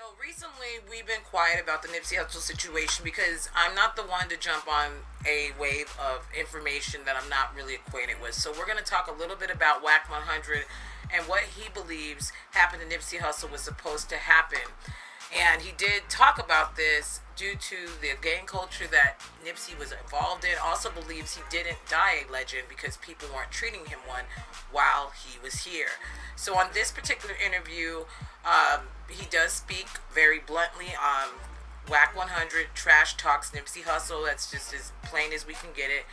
So recently, we've been quiet about the Nipsey Hussle situation because I'm not the one to jump on a wave of information that I'm not really acquainted with. So we're going to talk a little bit about Wack 100 and what he believes happened to Nipsey Hussle was supposed to happen. And he did talk about this due to the gang culture that Nipsey was involved in. Also believes he didn't die a legend because people weren't treating him one while he was here. So on this particular interview, he does speak very bluntly on Wack 100 trash talks Nipsey Hussle. That's just as plain as we can get it.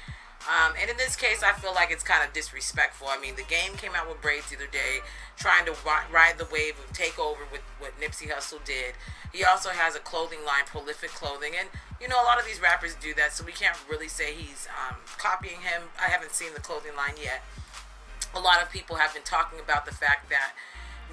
And in this case, I feel like it's kind of disrespectful. I mean, the game came out with Braids the other day, trying to ride the wave of takeover with what Nipsey Hussle did. He also has a clothing line, Prolific Clothing, and you know a lot of these rappers do that, so we can't really say he's copying him. I haven't seen the clothing line yet. A lot of people have been talking about the fact that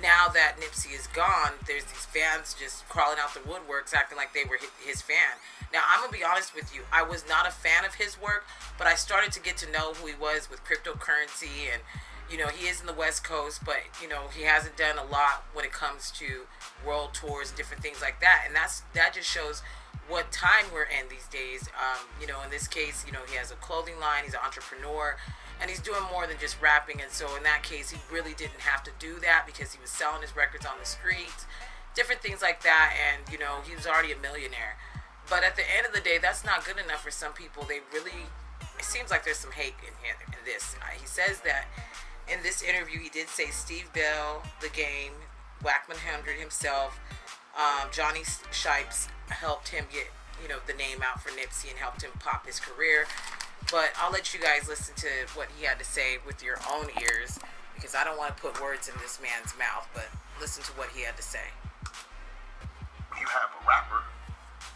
now that Nipsey is gone, there's these fans just crawling out the woodworks acting like they were his fan. Now, I'm going to be honest with you. I was not a fan of his work, but I started to get to know who he was with cryptocurrency. And, you know, he is in the West Coast, but, you know, he hasn't done a lot when it comes to world tours and different things like that. And that just shows what time we're in these days. You know, in this case, you know, he has a clothing line. He's an entrepreneur. And he's doing more than just rapping. And so in that case, he really didn't have to do that because he was selling his records on the streets, different things like that. And, you know, he was already a millionaire. But at the end of the day, that's not good enough for some people. They really, it seems like there's some hate in here in this. He says that in this interview, he did say Steve Bell, The Game, Wack 100 himself, Johnny Shipes helped him get, you know, the name out for Nipsey and helped him pop his career. But I'll let you guys listen to what he had to say with your own ears because I don't want to put words in this man's mouth, but listen to what he had to say. You have a rapper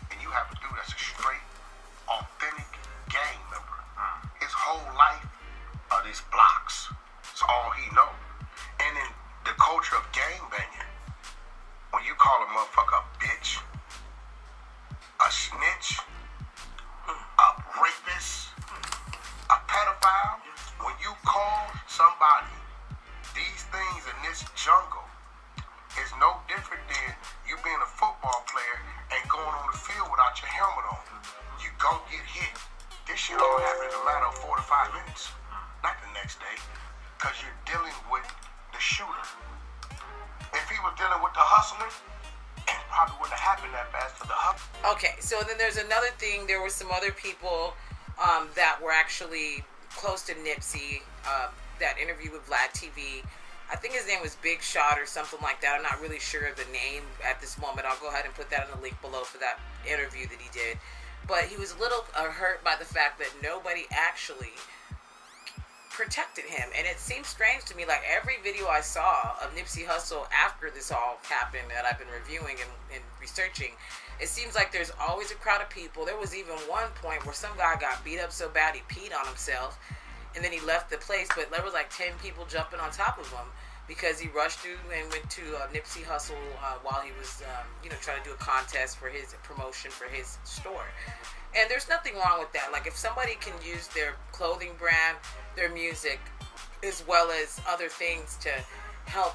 and you have a dude that's a straight, authentic gang member. His whole life are these blocks. It's all he know. And in the culture of gang banging, when you call a motherfucker a bitch, a snitch, a rapist, a pedophile, when you call somebody these things in this jungle, it's no different than you being a football player and going on the field without your helmet on. You gon' get hit. This shit all happen in a matter of 4 to 5 minutes, not the next day, because you're dealing with the shooter. If he was dealing with the hustler, it probably wouldn't have happened that fast for the hustler. Okay, so then there's another thing. There were some other people that were actually close to Nipsey, that interview with Vlad TV. I think his name was Big Shot or something like that. I'm not really sure of the name at this moment. I'll go ahead and put that in the link below for that interview that he did. But he was a little hurt by the fact that nobody actually protected him. And it seems strange to me, like every video I saw of Nipsey Hussle after this all happened that I've been reviewing and researching, it seems like there's always a crowd of people. There was even one point where some guy got beat up so bad he peed on himself and then he left the place, but there was like 10 people jumping on top of him because he rushed through and went to Nipsey Hussle while he was you know, trying to do a contest for his promotion for his store. And there's nothing wrong with that. Like, if somebody can use their clothing brand, their music, as well as other things to help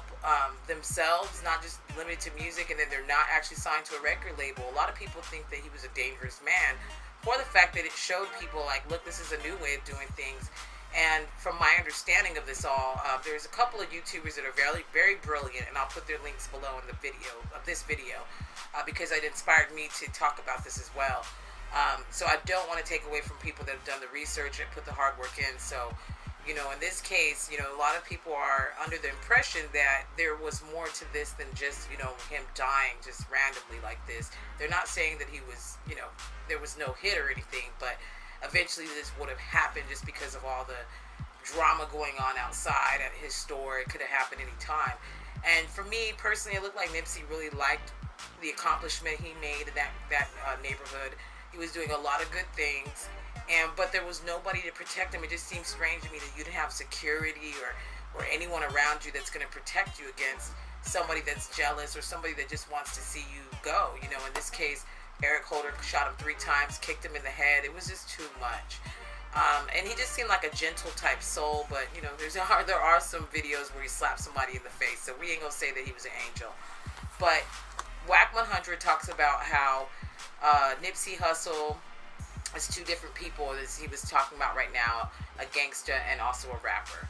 themselves, not just limited to music, and then they're not actually signed to a record label. A lot of people think that he was a dangerous man for the fact that it showed people, like, look, this is a new way of doing things. And from my understanding of this all, there's a couple of YouTubers that are very, very brilliant, and I'll put their links below in the video of this video because it inspired me to talk about this as well. So I don't want to take away from people that have done the research and put the hard work in. So, you know, in this case, you know, a lot of people are under the impression that there was more to this than just, you know, him dying just randomly like this. They're not saying that he was, you know, there was no hit or anything, but eventually this would have happened just because of all the drama going on outside at his store. It could have happened any time. And for me personally, it looked like Nipsey really liked the accomplishment he made in that neighborhood. He was doing a lot of good things, but there was nobody to protect him. It just seems strange to me that you didn't have security or anyone around you that's going to protect you against somebody that's jealous or somebody that just wants to see you go. You know, in this case, Eric Holder shot him 3 times, kicked him in the head. It was just too much. And he just seemed like a gentle type soul, but, you know, there are some videos where he slapped somebody in the face, so we ain't going to say that he was an angel. But Wack 100 talks about how Nipsey Hussle is two different people, as he was talking about right now, a gangster and also a rapper.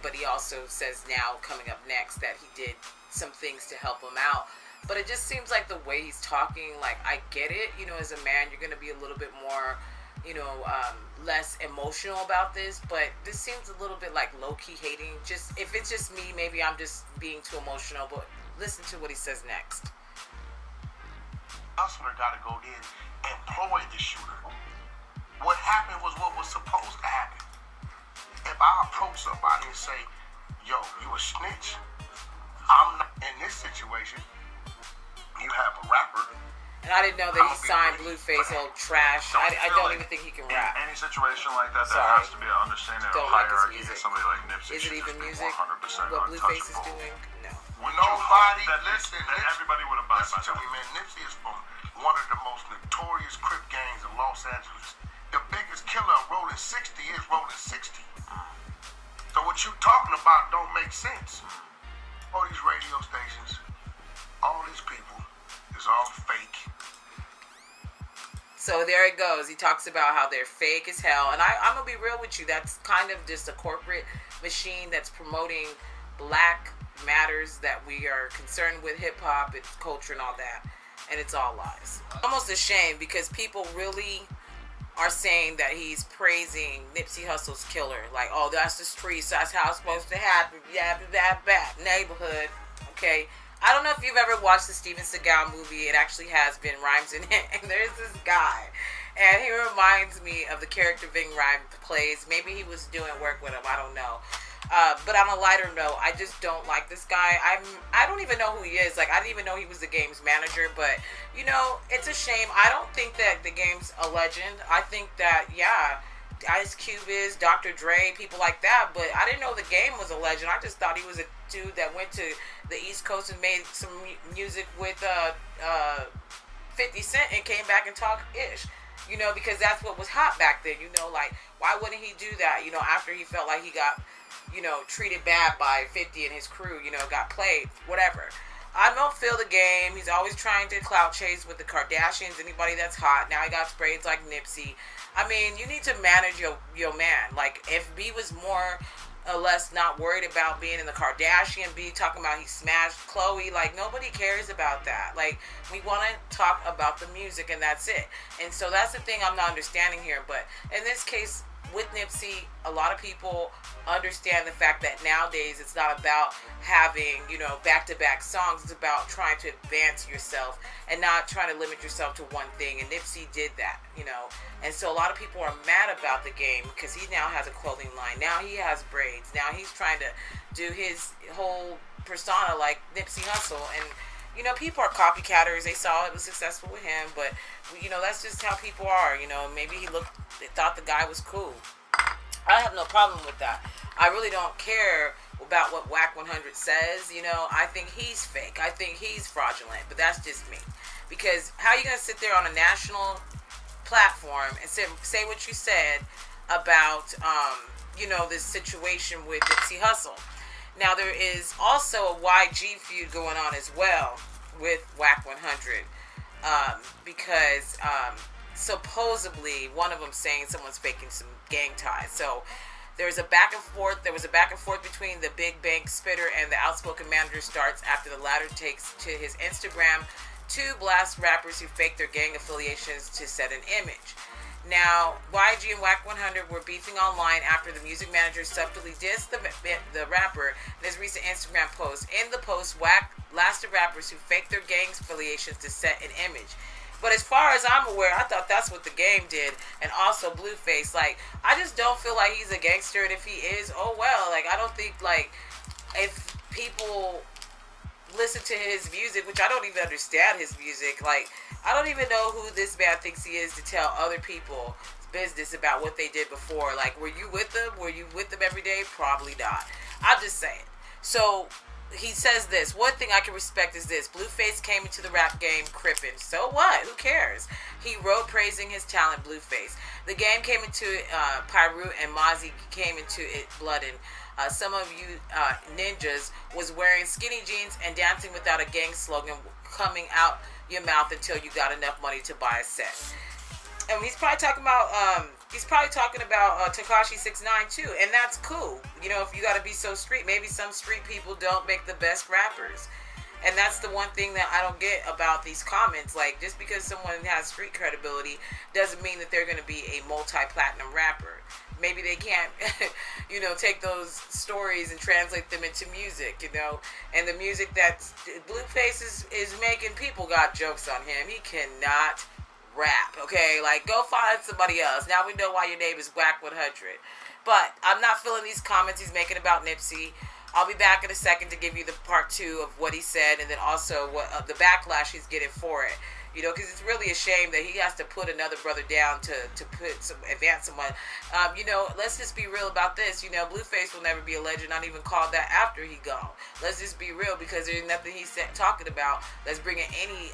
But he also says now, coming up next, that he did some things to help him out. But it just seems like the way he's talking, like, I get it, as a man, you're going to be a little bit more, less emotional about this. But this seems a little bit like low-key hating. Just, if it's just me, maybe I'm just being too emotional. But listen to what he says next. Hustler got to go in and employ the shooter. What happened was what was supposed to happen. If I approach somebody and say, yo, you a snitch, I'm not in this situation. You have a rapper. And I didn't know that he signed Blueface, old trash. I don't even think he can rap. In any situation like that, there has to be an understanding of hierarchy. Somebody like Nipsey. Is it even music? 100% what Blueface is doing? No. Nobody, listen, that everybody would abide by. Listen to me, man. Nipsey is from one of the most notorious Crip gangs in Los Angeles. The biggest killer of Rolling 60 is Rolling 60. So what you talking about don't make sense. All these radio stations, all these people, is all fake. So there it goes. He talks about how they're fake as hell. And I'm going to be real with you. That's kind of just a corporate machine that's promoting black matters, that we are concerned with hip-hop, its culture and all that. And it's all lies. Almost a shame, because people really are saying that he's praising Nipsey Hussle's killer. Like, oh, that's the streets. That's how it's supposed to happen. Yeah, bad neighborhood. Okay. I don't know if you've ever watched the Steven Seagal movie. It actually has Ving Rhames in it. And there's this guy. And he reminds me of the character Ving Rhames plays. Maybe he was doing work with him. I don't know. But on a lighter note, I just don't like this guy. I don't even know who he is. Like, I didn't even know he was the game's manager. But, it's a shame. I don't think that the game's a legend. I think that, yeah, Ice Cube is, Dr. Dre, people like that. But I didn't know the game was a legend. I just thought he was a dude that went to the East Coast and made some music with 50 Cent and came back and talked ish. Because that's what was hot back then. Like, why wouldn't he do that? After he felt like he got, treated bad by 50 and his crew, got played, whatever. I don't feel the game. He's always trying to clout chase with the Kardashians, anybody that's hot. Now he got sprayed like Nipsey. I mean, you need to manage your man. Like, if B was more or less not worried about being in the Kardashian, B talking about he smashed Chloe, like, nobody cares about that. Like, we want to talk about the music, and that's it. And so that's the thing I'm not understanding here. But in this case, with Nipsey, a lot of people understand the fact that nowadays it's not about having, back-to-back songs. It's about trying to advance yourself and not trying to limit yourself to one thing. And Nipsey did that, And so a lot of people are mad about the game because he now has a clothing line. Now he has braids. Now he's trying to do his whole persona like Nipsey Hussle. And, people are copycatters. They saw it was successful with him. But, that's just how people are. Maybe they thought the guy was cool. I have no problem with that. I really don't care about what Wack 100 says. I think he's fake. I think he's fraudulent. But that's just me. Because how are you going to sit there on a national platform and say what you said about, this situation with Nipsey Hussle? Now, there is also a YG feud going on as well with Wack 100. Because supposedly one of them saying someone's faking some gang ties. So there was a back and forth between the Big Bank Spitter and the Outspoken Manager starts after the latter takes to his Instagram to blast rappers who fake their gang affiliations to set an image. Now, YG and Wack 100 were beefing online after the music manager subtly dissed the rapper in his recent Instagram post. In the post, Wack blasted rappers who fake their gang affiliations to set an image. But as far as I'm aware, I thought that's what the game did. And also Blueface. Like, I just don't feel like he's a gangster. And if he is, oh well. Like, I don't think, like, if people listen to his music, which I don't even understand his music. Like, I don't even know who this man thinks he is to tell other people business about what they did before. Like, were you with them? Were you with them every day? Probably not. I'm just saying. So he says this. One thing I can respect is this. Blueface came into the rap game crippin'. So what? Who cares? He wrote praising his talent, Blueface. The game came into it, Pyru and Mozzie came into it, Bloodin'. Some of you ninjas was wearing skinny jeans and dancing without a gang slogan coming out your mouth until you got enough money to buy a set. And he's probably talking about Tekashi 6ix9ine too, and that's cool. You know, if you got to be so street, maybe some street people don't make the best rappers. And that's the one thing that I don't get about these comments. Like, just because someone has street credibility doesn't mean that they're going to be a multi-platinum rapper. Maybe they can't, take those stories and translate them into music, And the music that Blueface is making, people got jokes on him. He cannot rap, okay? Like, go find somebody else. Now we know why your name is Wack 100. But I'm not feeling these comments he's making about Nipsey. I'll be back in a second to give you the part 2 of what he said, and then also what the backlash he's getting for it. Because it's really a shame that he has to put another brother down to advance someone. Let's just be real about this. Blueface will never be a legend, not even called that after he gone. Let's just be real, because there's nothing he's talking about that's bringing any,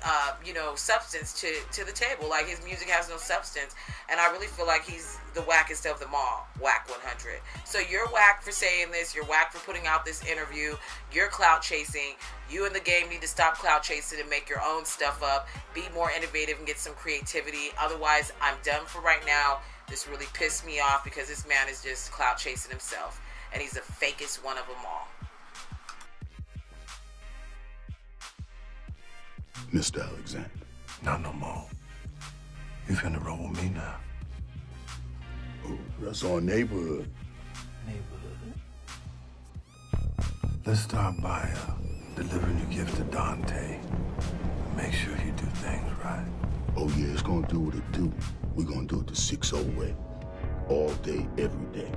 substance to the table. Like, his music has no substance, and I really feel like he's the wackest of them all, Wack 100. So you're whack for saying this. You're whack for putting out this interview. You're clout chasing. You and the game need to stop clout chasing and make your own stuff up. Be more innovative and get some creativity. Otherwise, I'm done for right now. This really pissed me off because this man is just clout chasing himself. And he's the fakest one of them all. Mr. Alexander. Not no more. You finna roll with me now. Oh, that's our neighborhood. Let's start by delivering your gift to Dante. Make sure you do things right. Oh yeah, it's gonna do what it do. We're gonna do it the 6-0 way. All day, every day.